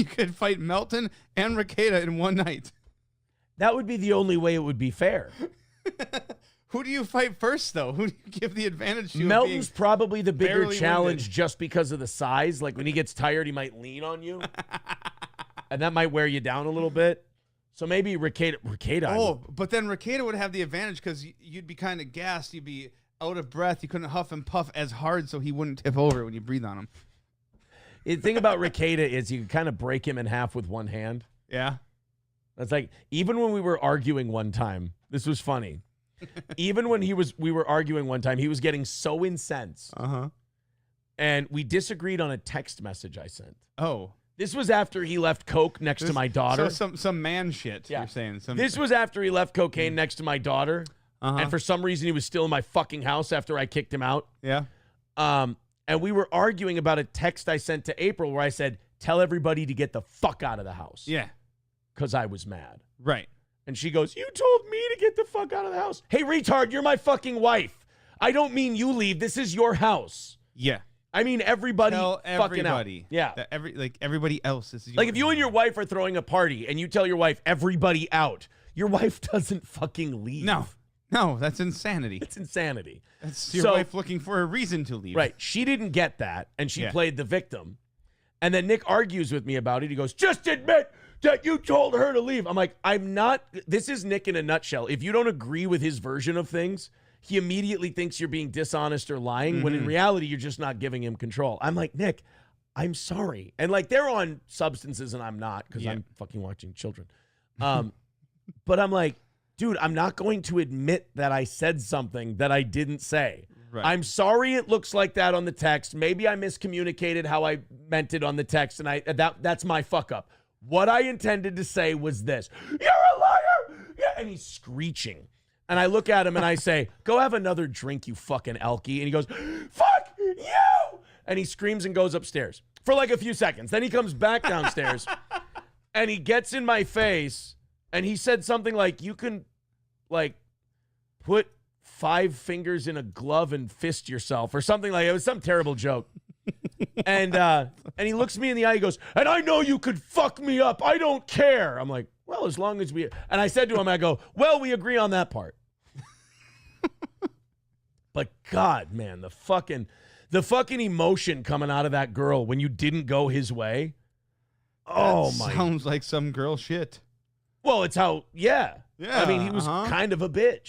You could fight Melton and Rekieta in one night. That would be the only way it would be fair. Who do you fight first, though? Who do you give the advantage to? Melton's probably the bigger barely challenge winded. just because of the size. Like when he gets tired, he might lean on you. And that might wear you down a little bit. So maybe Rekieta. Oh, but then Rekieta would have the advantage because you'd be kind of gassed. You'd be out of breath. You couldn't huff and puff as hard so he wouldn't tip over when you breathe on him. The thing about Rekieta is you can kind of break him in half with one hand. Yeah. That's like, even when we were arguing one time, this was funny. Even when we were arguing one time, he was getting so incensed. Uh-huh. And we disagreed on a text message I sent. Oh. This was after he left coke next to my daughter. So some man shit, Yeah. you're saying. This was after he left cocaine next to my daughter. Uh-huh. And for some reason, he was still in my fucking house after I kicked him out. Yeah. And we were arguing about a text I sent to April where I said, tell everybody to get the fuck out of the house. Yeah. Because I was mad. Right. And she goes, you told me to get the fuck out of the house. Hey, retard, you're my fucking wife. I don't mean you leave. This is your house. Yeah. I mean everybody Tell fucking everybody. out. Yeah. That everybody else is Like if you and your wife are throwing a party and you tell your wife, everybody out, your wife doesn't fucking leave. No, that's insanity. It's insanity. That's your wife looking for a reason to leave. Right. She didn't get that, and she played the victim. And then Nick argues with me about it. He goes, just admit that you told her to leave. I'm like, I'm not. This is Nick in a nutshell. If you don't agree with his version of things, he immediately thinks you're being dishonest or lying, when in reality, you're just not giving him control. I'm like, Nick, I'm sorry. And like, they're on substances and I'm not, because I'm fucking watching children. But I'm like, dude, I'm not going to admit that I said something that I didn't say. Right. I'm sorry it looks like that on the text. Maybe I miscommunicated how I meant it on the text, and that's my fuck up. What I intended to say was this. You're a liar! Yeah, and he's screeching. And I look at him and I say, go have another drink, you fucking elky. And he goes, fuck you! And he screams and goes upstairs for like a few seconds. Then he comes back downstairs and he gets in my face and he said something like, you can like put 5 fingers in a glove and fist yourself or something like it. It was some terrible joke. And he looks me in the eye. He goes, and I know you could fuck me up. I don't care. I'm like, well, as long as we. And I said to him, I go, well, we agree on that part. But God, man, the fucking emotion coming out of that girl when you didn't go his way. Oh my! Sounds like some girl shit. Well, it's how. Yeah. Yeah. I mean, he was kind of a bitch.